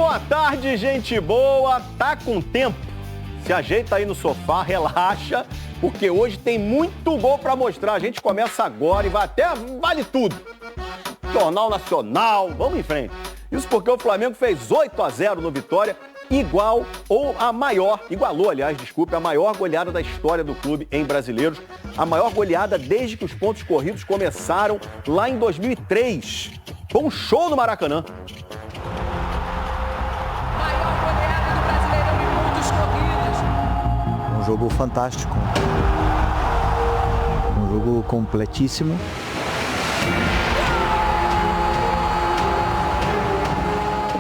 boa tarde, gente boa. Tá com tempo? Se ajeita aí no sofá, relaxa, porque hoje tem muito gol pra mostrar. A gente começa agora e vai até vale tudo. Jornal Nacional, vamos em frente. Isso porque o Flamengo fez 8-0 no Vitória, igualou, a maior goleada da história do clube em Brasileiros. A maior goleada desde que os pontos corridos começaram lá em 2003. Foi um show no Maracanã. Maior goleada do Brasileirão em pontos corridos. Um jogo fantástico. Um jogo completíssimo.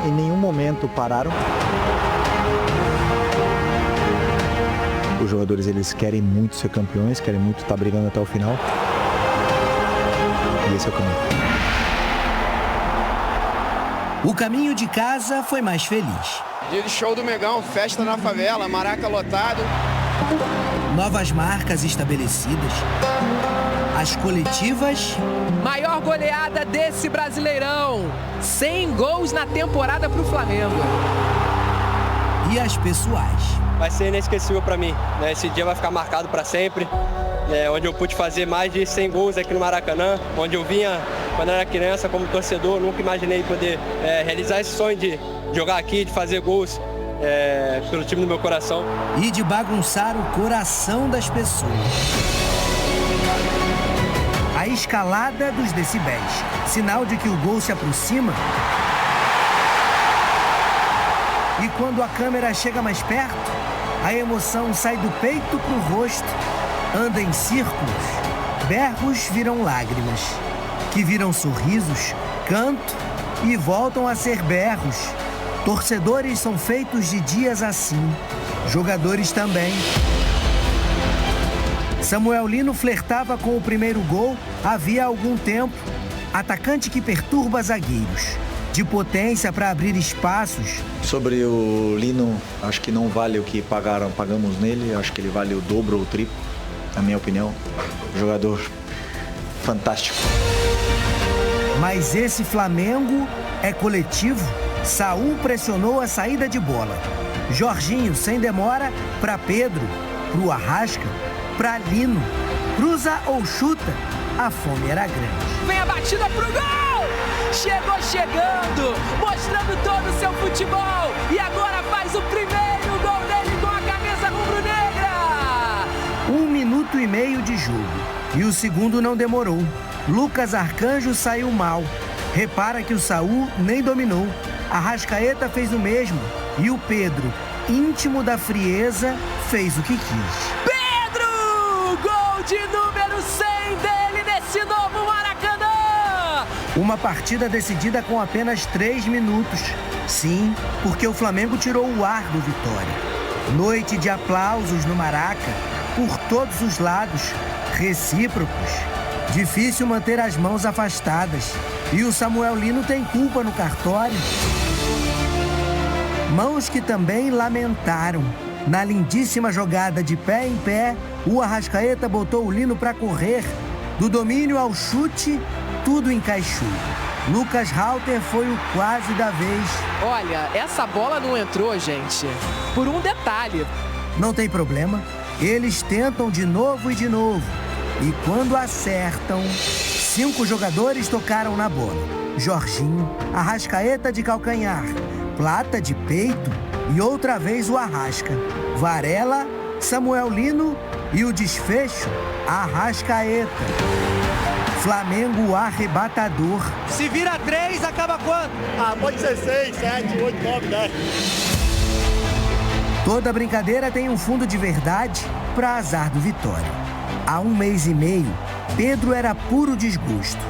Em nenhum momento pararam. Os jogadores, eles querem muito ser campeões, querem muito estar brigando até o final. E esse é o caminho. O caminho de casa foi mais feliz. Dia de show do Megão, festa na favela, Maraca lotado. Novas marcas estabelecidas. As coletivas. Maior goleada desse Brasileirão. 100 gols na temporada pro Flamengo. E as pessoais. Vai ser inesquecível para mim, né? Esse dia vai ficar marcado para sempre. Onde eu pude fazer mais de 100 gols aqui no Maracanã, onde eu vinha quando eu era criança como torcedor, nunca imaginei poder realizar esse sonho de jogar aqui, de fazer gols pelo time do meu coração. E de bagunçar o coração das pessoas. A escalada dos decibéis, sinal de que o gol se aproxima. E quando a câmera chega mais perto, a emoção sai do peito pro rosto, anda em círculos, berros viram lágrimas, que viram sorrisos, canto e voltam a ser berros. Torcedores são feitos de dias assim, jogadores também. Samuel Lino flertava com o primeiro gol havia algum tempo. Atacante que perturba zagueiros. De potência para abrir espaços. Sobre o Lino, acho que não vale o que pagamos nele. Acho que ele vale o dobro ou o triplo, na minha opinião. Jogador fantástico. Mas esse Flamengo é coletivo. Saul pressionou a saída de bola. Jorginho, sem demora, para Pedro, pro Arrasca, para Lino. Cruza ou chuta, a fome era grande. Vem a batida pro gol! Chegou chegando, mostrando todo o seu futebol. E agora faz o primeiro gol dele com a camisa rubro-negra. 1 minuto e meio de jogo. E o segundo não demorou. Lucas Arcanjo saiu mal. Repara que o Saul nem dominou. Arrascaeta fez o mesmo. E o Pedro, íntimo da frieza, fez o que quis. Pedro! Gol de número 100 dele nesse novo Maracanã! Uma partida decidida com apenas 3 minutos. Sim, porque o Flamengo tirou o ar do Vitória. Noite de aplausos no Maraca, por todos os lados, recíprocos. Difícil manter as mãos afastadas. E o Samuel Lino tem culpa no cartório. Mãos que também lamentaram. Na lindíssima jogada de pé em pé, o Arrascaeta botou o Lino para correr. Do domínio ao chute, tudo encaixou. Lucas Halter foi o quase da vez. Olha, essa bola não entrou, gente, por um detalhe. Não tem problema. Eles tentam de novo e de novo. E quando acertam, 5 jogadores tocaram na bola. Jorginho, Arrascaeta de calcanhar, Plata de peito e outra vez o Arrasca. Varela, Samuel Lino e o desfecho, Arrascaeta. Flamengo arrebatador. Se vira 3, acaba quanto? Pode ser 6, 7, 8, 9, 10. Toda brincadeira tem um fundo de verdade para azar do Vitória. Há 1 mês e meio, Pedro era puro desgosto.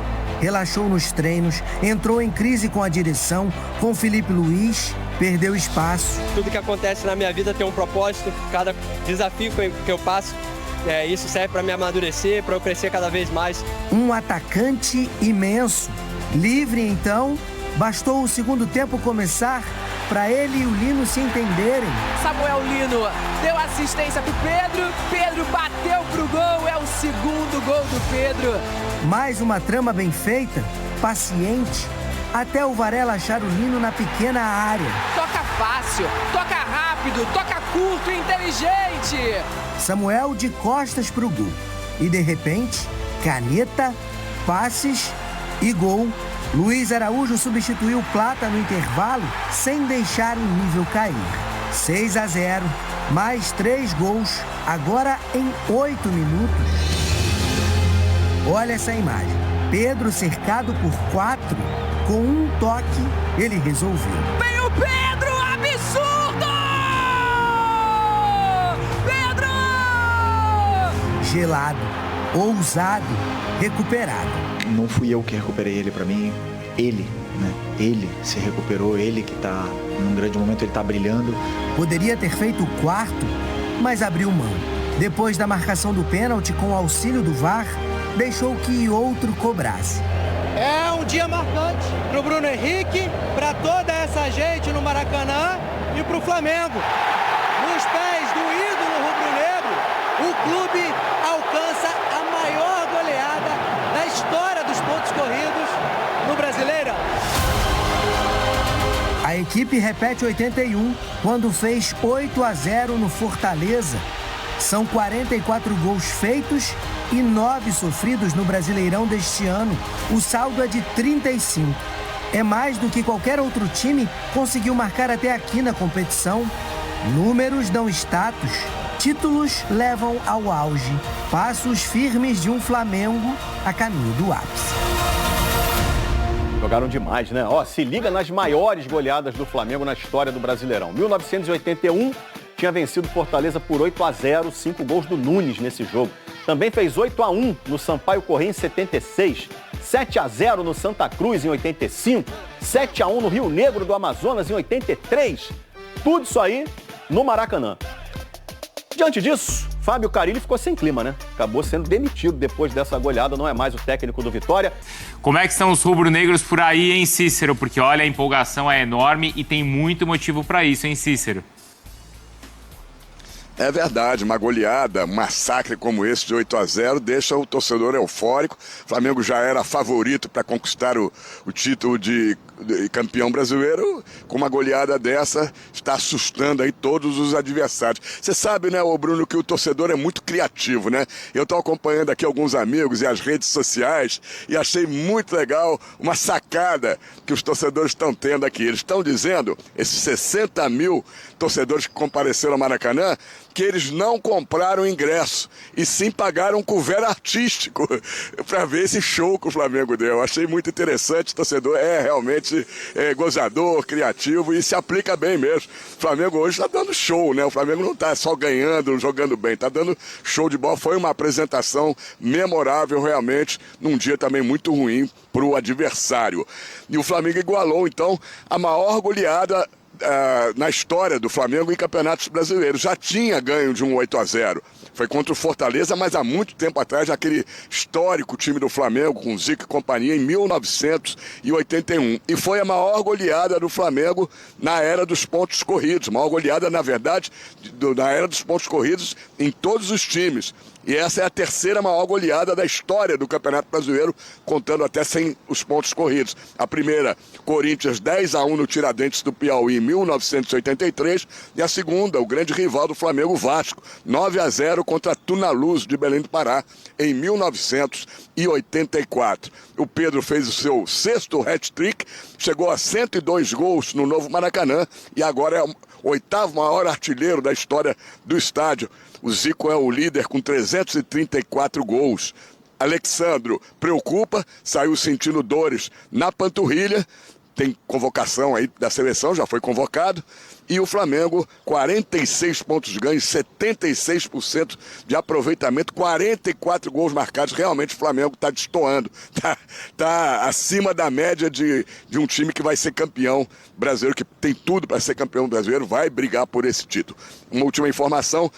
Relaxou nos treinos, entrou em crise com a direção, com Felipe Luiz, perdeu espaço. Tudo que acontece na minha vida tem um propósito, cada desafio que eu passo, isso serve para me amadurecer, para eu crescer cada vez mais. Um atacante imenso. Livre então, bastou o segundo tempo começar para ele e o Lino se entenderem. Samuel Lino deu assistência pro Pedro, Pedro bateu pro gol, é o segundo gol do Pedro. Mais uma trama bem feita, paciente, até o Varela achar o Lino na pequena área. Toca fácil, toca rápido, toca curto e inteligente. Samuel de costas pro gol. E de repente, caneta, passes e gol. Luiz Araújo substituiu Plata no intervalo sem deixar o nível cair. 6-0, mais 3 gols, agora em 8 minutos. Olha essa imagem. Pedro cercado por 4, com um toque, ele resolveu. Vem o Pedro, absurdo! Pedro! Gelado, ousado, recuperado. Não fui eu que recuperei ele, para mim, ele, né? Ele se recuperou, ele que tá, num grande momento, ele tá brilhando. Poderia ter feito o 4º, mas abriu mão. Depois da marcação do pênalti com o auxílio do VAR, deixou que outro cobrasse. É um dia marcante pro Bruno Henrique, para toda essa gente no Maracanã e pro Flamengo. Nos pés do ídolo rubro-negro, o clube alcança a maior goleada da história dos pontos corridos no Brasileirão. A equipe repete 81 quando fez 8-0 no Fortaleza. São 44 gols feitos e 9 sofridos no Brasileirão deste ano. O saldo é de 35. É mais do que qualquer outro time conseguiu marcar até aqui na competição. Números dão status, títulos levam ao auge. Passos firmes de um Flamengo a caminho do ápice. Jogaram demais, né? Ó, se liga nas maiores goleadas do Flamengo na história do Brasileirão. 1981 tinha vencido Fortaleza por 8-0, 5 gols do Nunes nesse jogo. Também fez 8-1 no Sampaio Corrêa em 76, 7-0 no Santa Cruz em 85, 7-1 no Rio Negro do Amazonas em 83. Tudo isso aí no Maracanã. Diante disso, Fábio Carille ficou sem clima, né? Acabou sendo demitido depois dessa goleada, não é mais o técnico do Vitória. Como é que estão os rubro-negros por aí, hein, Cícero? Porque, olha, a empolgação é enorme e tem muito motivo para isso, hein, Cícero? É verdade, uma goleada, um massacre como esse de 8-0 deixa o torcedor eufórico. O Flamengo já era favorito para conquistar o título de campeão brasileiro. Com uma goleada dessa, está assustando aí todos os adversários. Você sabe, né, ô Bruno, que o torcedor é muito criativo, né? Eu estou acompanhando aqui alguns amigos e as redes sociais e achei muito legal uma sacada que os torcedores estão tendo aqui. Eles estão dizendo, esses 60 mil torcedores que compareceram ao Maracanã, que eles não compraram ingresso e sim pagaram couvert artístico para ver esse show que o Flamengo deu. Achei muito interessante, o torcedor é realmente gozador, criativo e se aplica bem mesmo. O Flamengo hoje está dando show, né? O Flamengo não está só ganhando, jogando bem, está dando show de bola. Foi uma apresentação memorável realmente, num dia também muito ruim para o adversário. E o Flamengo igualou então a maior goleada na história do Flamengo em campeonatos brasileiros. Já tinha ganho de um 8-0. Foi contra o Fortaleza, mas há muito tempo atrás, aquele histórico time do Flamengo, com Zico e companhia, em 1981. E foi a maior goleada do Flamengo na era dos pontos corridos. A maior goleada, na verdade, na era dos pontos corridos em todos os times. E essa é a terceira maior goleada da história do Campeonato Brasileiro, contando até sem os pontos corridos. A primeira, Corinthians 10-1 no Tiradentes do Piauí em 1983. E a segunda, o grande rival do Flamengo, Vasco, 9-0 contra Tunaluz de Belém do Pará em 1984. O Pedro fez o seu 6º hat-trick, chegou a 102 gols no novo Maracanã e agora é o 8º maior artilheiro da história do estádio. O Zico é o líder com 334 gols. Alexandro preocupa, saiu sentindo dores na panturrilha, tem convocação aí da seleção, já foi convocado. E o Flamengo, 46 pontos ganhos, 76% de aproveitamento, 44 gols marcados. Realmente o Flamengo está destoando, tá acima da média de um time que vai ser campeão brasileiro, que tem tudo para ser campeão brasileiro, vai brigar por esse título. Uma última informação.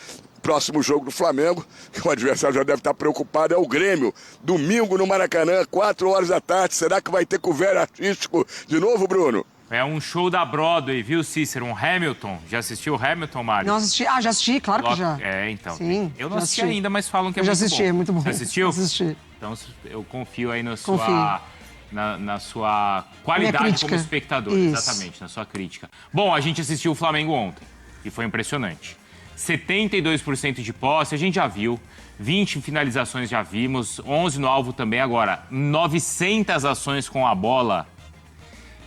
Próximo jogo do Flamengo, que o adversário já deve estar preocupado, é o Grêmio. Domingo no Maracanã, 4 horas da tarde. Será que vai ter couvert artístico de novo, Bruno? É um show da Broadway, viu, Cícero? Um Hamilton. Já assistiu o Hamilton, Mário? Não assisti. Ah, já assisti, claro que já. É, então. Sim, eu não assisti ainda, mas falam que é muito bom. Eu já assisti, é muito bom. Você assistiu? Assisti. Então eu confio aí na sua na sua qualidade como espectador. Isso. Exatamente, na sua crítica. Bom, a gente assistiu o Flamengo ontem e foi impressionante. 72% de posse, a gente já viu. 20 finalizações já vimos, 11 no alvo também. Agora, 900 ações com a bola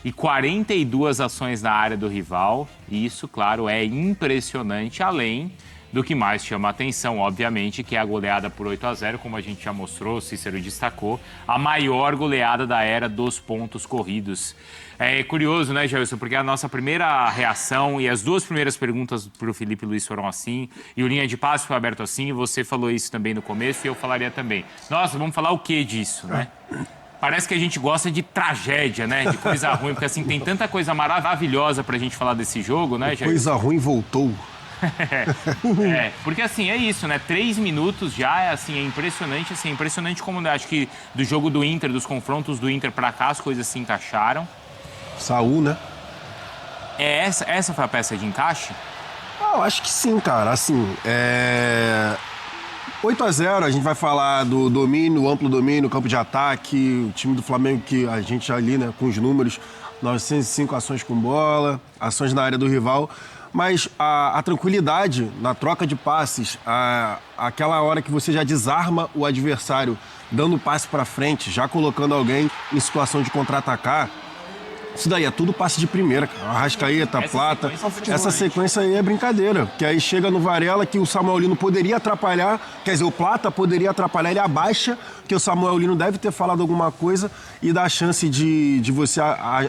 e 42 ações na área do rival. E isso, claro, é impressionante, além do que mais chama a atenção, obviamente, que é a goleada por 8-0, como a gente já mostrou, o Cícero destacou, a maior goleada da era dos pontos corridos. É curioso, né, Gelson, porque a nossa primeira reação e as duas primeiras perguntas para o Felipe Luiz foram assim, e o linha de passe foi aberto assim, e você falou isso também no começo, e eu falaria também. Nossa, vamos falar o que disso, né? Parece que a gente gosta de tragédia, né? De coisa ruim, porque assim, tem tanta coisa maravilhosa pra gente falar desse jogo, né, Gelson? Coisa ruim voltou. Porque assim, é isso, né? 3 minutos já, é impressionante como acho que do jogo do Inter, dos confrontos do Inter pra cá, as coisas se encaixaram. Saúl, né? Essa foi a peça de encaixe? Eu acho que sim, cara. Assim, 8-0, a gente vai falar do domínio, amplo domínio, campo de ataque, o time do Flamengo que a gente ali, né, com os números, 905 ações com bola, ações na área do rival. Mas a tranquilidade na troca de passes, aquela hora que você já desarma o adversário, dando passe para frente, já colocando alguém em situação de contra-atacar, isso daí é tudo passe de primeira, cara. Arrascaeta, Plata, essa sequência aí é brincadeira. Que aí chega no Varela que o Samuel Lino poderia atrapalhar, quer dizer, o Plata poderia atrapalhar, ele abaixa, que o Samuel Lino deve ter falado alguma coisa e dá a chance de você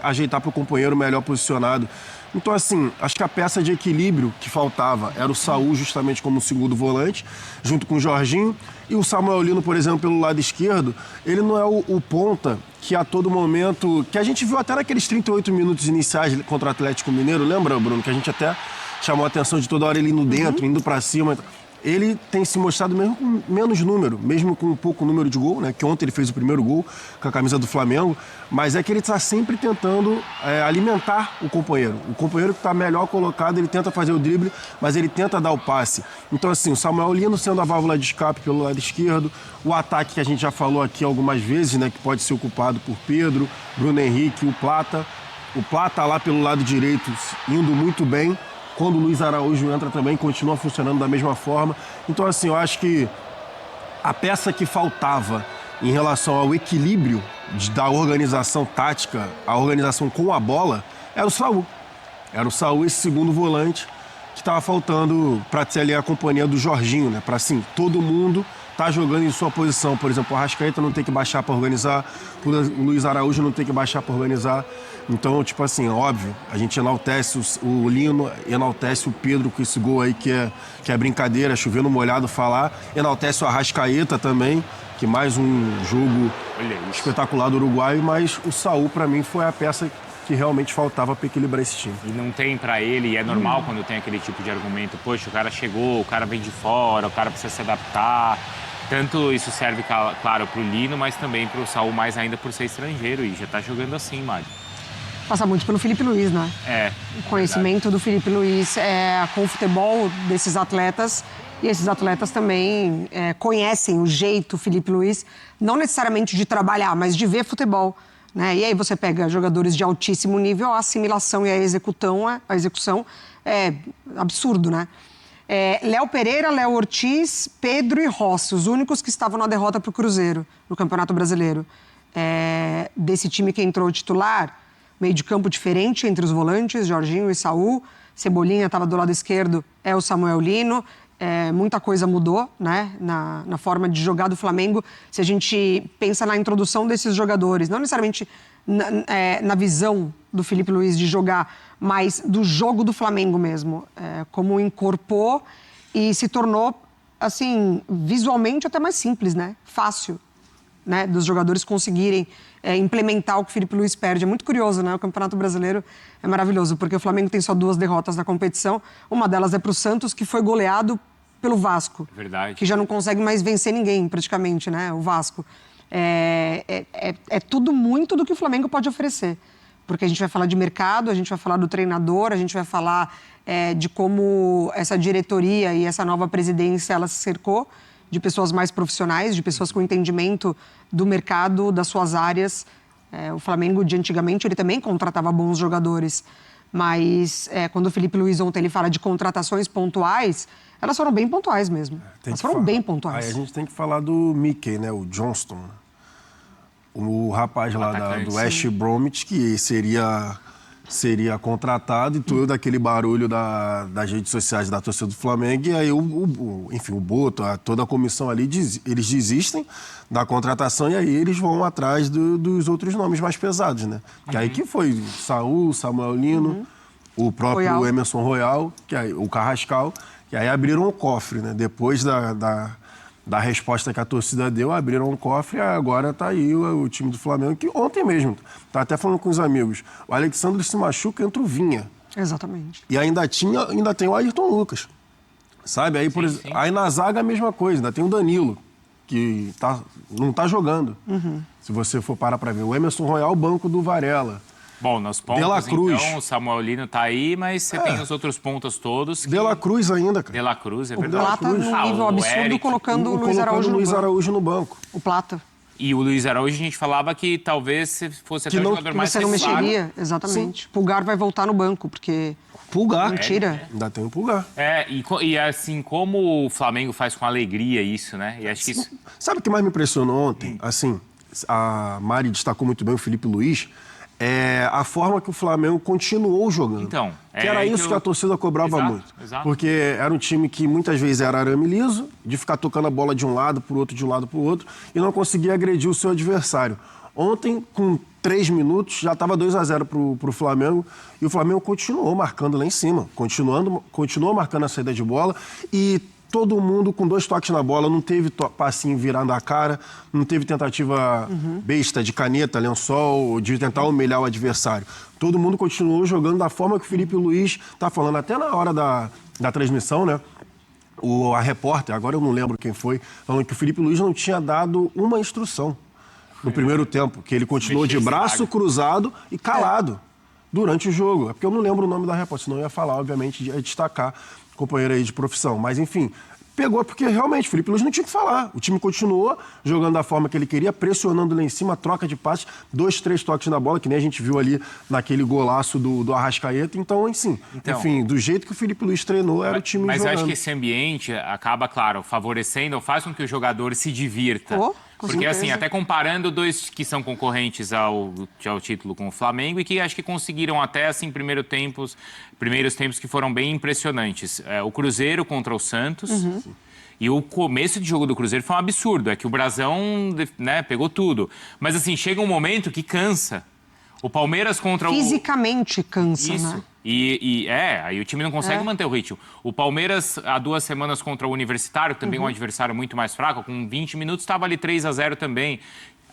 ajeitar para o companheiro melhor posicionado. Então, assim, acho que a peça de equilíbrio que faltava era o Saúl justamente como segundo volante, junto com o Jorginho. E o Samuel Lino, por exemplo, pelo lado esquerdo, ele não é o ponta que a todo momento... Que a gente viu até naqueles 38 minutos iniciais contra o Atlético Mineiro, lembra, Bruno? Que a gente até chamou a atenção de toda hora ele indo dentro, indo pra cima. Ele tem se mostrado mesmo com menos número, mesmo com um pouco número de gol, né? Que ontem ele fez o primeiro gol com a camisa do Flamengo, mas é que ele está sempre tentando alimentar o companheiro. O companheiro que está melhor colocado, ele tenta fazer o drible, mas ele tenta dar o passe. Então, assim, o Samuel Lino sendo a válvula de escape pelo lado esquerdo, o ataque que a gente já falou aqui algumas vezes, né? Que pode ser ocupado por Pedro, Bruno Henrique, o Plata. O Plata lá pelo lado direito, indo muito bem. Quando o Luiz Araújo entra também, continua funcionando da mesma forma. Então, assim, eu acho que a peça que faltava em relação ao equilíbrio da organização tática, a organização com a bola, era o Saúl. Era o Saúl, esse segundo volante, que estava faltando para ter ali a companhia do Jorginho, né? Para, assim, todo mundo tá jogando em sua posição. Por exemplo, o Arrascaeta não tem que baixar para organizar, o Luiz Araújo não tem que baixar para organizar. Então, tipo assim, óbvio, a gente enaltece o Lino, enaltece o Pedro com esse gol aí que é brincadeira, chovendo molhado falar, enaltece o Arrascaeta também, que mais um jogo espetacular do Uruguai, mas o Saúl, para mim, foi a peça que realmente faltava para equilibrar esse time. E não tem para ele, e é normal quando tem aquele tipo de argumento, poxa, o cara chegou, o cara vem de fora, o cara precisa se adaptar. Tanto isso serve, claro, para o Lino, mas também para o Saúl, mais ainda por ser estrangeiro, e já tá jogando assim, Mari. Passa muito pelo Felipe Luiz, né? O conhecimento do Felipe Luiz com o futebol desses atletas. E esses atletas também conhecem o jeito Felipe Luiz, não necessariamente de trabalhar, mas de ver futebol. Né? E aí você pega jogadores de altíssimo nível, a assimilação e a execução é absurdo, né? Léo Pereira, Léo Ortiz, Pedro e Rossi, os únicos que estavam na derrota para o Cruzeiro, no Campeonato Brasileiro. Desse time que entrou titular, meio de campo diferente entre os volantes, Jorginho e Saúl. Cebolinha estava do lado esquerdo, é o Samuel Lino. Muita coisa mudou, né, na forma de jogar do Flamengo. Se a gente pensa na introdução desses jogadores, não necessariamente na visão do Felipe Luiz de jogar, mas do jogo do Flamengo mesmo. Como incorporou e se tornou, assim, visualmente até mais simples, né? Fácil, né, dos jogadores conseguirem implementar o que o Felipe Luiz perde. É muito curioso, né? O Campeonato Brasileiro é maravilhoso, porque o Flamengo tem só 2 derrotas na competição. Uma delas é para o Santos, que foi goleado pelo Vasco. Verdade. Que já não consegue mais vencer ninguém, praticamente, né? O Vasco. É tudo muito do que o Flamengo pode oferecer. Porque a gente vai falar de mercado, a gente vai falar do treinador, a gente vai falar de como essa diretoria e essa nova presidência, ela se cercou de pessoas mais profissionais, de pessoas com entendimento do mercado, das suas áreas, O Flamengo, de antigamente, ele também contratava bons jogadores. Mas quando o Felipe Luiz ontem ele fala de contratações pontuais, elas foram bem pontuais mesmo. Elas foram bem pontuais. Aí a gente tem que falar do Mickey, né? O Johnston. O rapaz lá do West Bromwich, que seria contratado, e todo aquele barulho das redes sociais da torcida do Flamengo. E aí, enfim, o Boto, toda a comissão ali, eles desistem da contratação e aí eles vão atrás dos outros nomes mais pesados, né? Que aí que foi Saúl, Samuel Lino, o próprio Royal. Emerson Royal, o Carrascal, que aí abriram o cofre, né? Depois da resposta que a torcida deu, abriram um cofre e agora tá aí o time do Flamengo, que ontem mesmo, tá até falando com os amigos, o Alexandre se machuca, entra o Vinha. Exatamente. E ainda tem o Ayrton Lucas, sabe? Aí, aí na zaga a mesma coisa, ainda tem o Danilo, que não tá jogando. Se você for parar pra ver. O Emerson Royal, banco do Varela. Bom, nos pontos, De La Cruz. Então, o Samuel Lino tá aí, mas você tem os outros pontos todos. De La Cruz ainda, cara. De La Cruz, é o verdade. Plata, num nível absurdo, colocando o Luiz Araújo no banco. O Plata. E o Luiz Araújo, a gente falava que talvez fosse até o jogador mais você não mexeria, exatamente. Sim. Pulgar vai voltar no banco, porque... Pulgar. Mentira. Ainda tem o Pulgar. E assim, como o Flamengo faz com alegria isso, né? E acho que isso... Sabe o que mais me impressionou ontem? Assim, a Mari destacou muito bem o Felipe Luiz. A forma que o Flamengo continuou jogando. Então, que era isso que a torcida cobrava muito. Exato. Porque era um time que muitas vezes era arame liso, de ficar tocando a bola de um lado para o outro, de um lado para o outro, e não conseguia agredir o seu adversário. Ontem, com 3 minutos, já estava 2-0 para o Flamengo, e o Flamengo continuou marcando lá em cima, continuou marcando a saída de bola, e todo mundo com 2 toques na bola, não teve passinho virando a cara, não teve tentativa besta de caneta, lençol, de tentar humilhar o adversário. Todo mundo continuou jogando da forma que o Felipe Luiz está falando. Até na hora da transmissão, né? A repórter, agora eu não lembro quem foi, falando que o Felipe Luiz não tinha dado uma instrução no primeiro tempo, que ele continuou de braço cruzado e calado durante o jogo. É porque eu não lembro o nome da repórter, senão eu ia falar, obviamente, ia destacar companheiro aí de profissão. Mas, enfim, pegou porque realmente o Felipe Luiz não tinha que falar. O time continuou jogando da forma que ele queria, pressionando lá em cima, troca de passes, 2, 3 toques na bola, que nem a gente viu ali naquele golaço do Arrascaeta. Então, enfim, do jeito que o Felipe Luiz treinou, era o time jogando. Mas eu acho que esse ambiente acaba, claro, favorecendo, faz com que o jogador se divirta. Porque, assim, até comparando 2 que são concorrentes ao título com o Flamengo e que acho que conseguiram até, assim, primeiros tempos que foram bem impressionantes. O Cruzeiro contra o Santos. E o começo de jogo do Cruzeiro foi um absurdo. É que o Brasão, né, pegou tudo. Mas, assim, chega um momento que cansa. O Palmeiras contra Fisicamente cansa, Isso. né? Aí o time não consegue manter o ritmo. O Palmeiras, há 2 semanas contra o Universitário, também um adversário muito mais fraco, com 20 minutos, estava ali 3-0 também.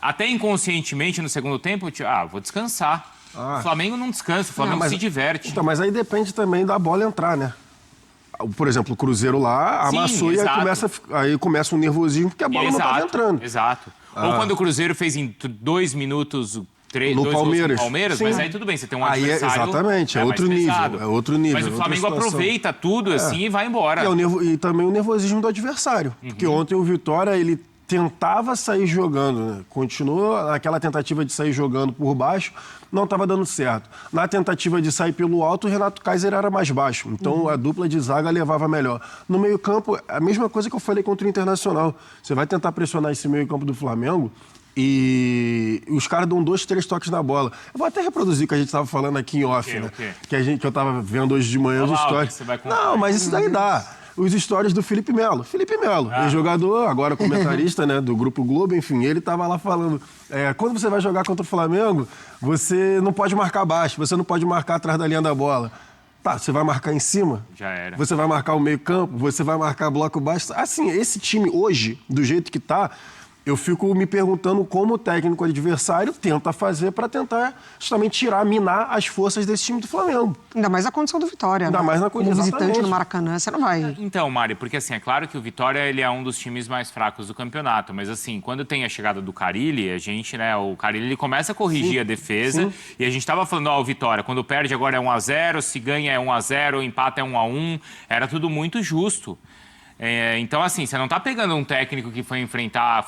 Até inconscientemente, no segundo tempo, vou descansar. O Flamengo não descansa, o Flamengo se diverte. Então, mas aí depende também da bola entrar, né? Por exemplo, o Cruzeiro lá amassou e aí começa um nervosismo porque a bola não estava entrando. Exato. Ou quando o Cruzeiro fez em 2 minutos... No Palmeiras. Mas aí tudo bem, você tem um adversário... Exatamente, é outro nível. Mas o Flamengo aproveita tudo assim e vai embora. E também o nervosismo do adversário. Porque ontem o Vitória, ele tentava sair jogando, né? Continuou aquela tentativa de sair jogando por baixo, não estava dando certo. Na tentativa de sair pelo alto, o Renato Kaiser era mais baixo. Então a dupla de zaga levava melhor. No meio-campo, a mesma coisa que eu falei contra o Internacional. Você vai tentar pressionar esse meio-campo do Flamengo... E os caras dão 2, 3 toques na bola. Eu vou até reproduzir o que a gente estava falando aqui em off, né? Que eu estava vendo hoje de manhã os stories. Não, mas isso daí dá. Os stories do Felipe Melo. Ex-jogador, agora comentarista, né, do Grupo Globo, enfim, ele estava lá falando, quando você vai jogar contra o Flamengo, você não pode marcar baixo, você não pode marcar atrás da linha da bola. Tá, você vai marcar em cima? Já era. Você vai marcar o meio-campo? Você vai marcar bloco baixo? Assim, esse time hoje, do jeito que tá, eu fico me perguntando como o técnico adversário tenta fazer para tentar justamente minar as forças desse time do Flamengo. Ainda mais na condição do Vitória, Ainda mais na condição. Como visitante no Maracanã, você não vai... Então, Mari, porque assim, é claro que o Vitória ele é um dos times mais fracos do campeonato, mas assim, quando tem a chegada do Carille, a gente, né, o Carille ele começa a corrigir a defesa, e a gente tava falando, o Vitória, quando perde agora é 1-0, se ganha é 1-0, empata é 1-1, era tudo muito justo. Então, assim, você não tá pegando um técnico que foi inventar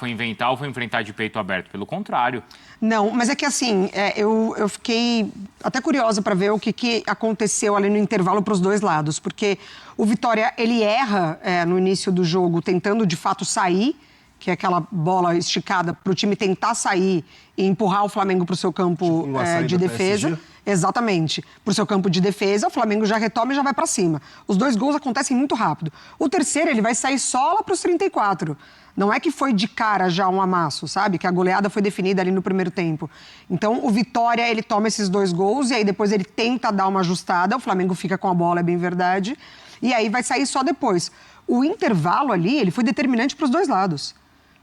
de peito aberto. Pelo contrário. Não, mas é que assim, eu fiquei até curiosa para ver o que aconteceu ali no intervalo para os dois lados. Porque o Vitória, ele erra no início do jogo, tentando de fato sair, que é aquela bola esticada para o time tentar sair e empurrar o Flamengo para o seu campo de defesa. Exatamente. Para o seu campo de defesa, o Flamengo já retoma e já vai para cima. Os 2 gols acontecem muito rápido. O terceiro, ele vai sair só lá para os 34. Não é que foi de cara já um amasso, sabe? Que a goleada foi definida ali no primeiro tempo. Então, o Vitória, ele toma esses 2 gols e aí depois ele tenta dar uma ajustada. O Flamengo fica com a bola, é bem verdade. E aí vai sair só depois. O intervalo ali, ele foi determinante para os 2 lados.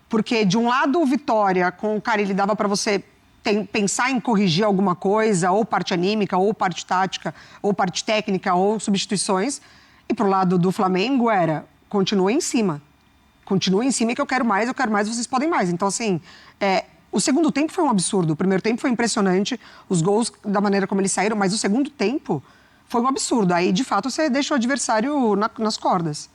Porque, de um lado, o Vitória, com o Carille, dava para você pensar em corrigir alguma coisa, ou parte anímica, ou parte tática, ou parte técnica, ou substituições. E pro lado do Flamengo continua em cima. Continua em cima que eu quero mais, vocês podem mais. Então, assim, o segundo tempo foi um absurdo. O primeiro tempo foi impressionante, os gols da maneira como eles saíram, mas o segundo tempo foi um absurdo. Aí, de fato, você deixa o adversário nas cordas.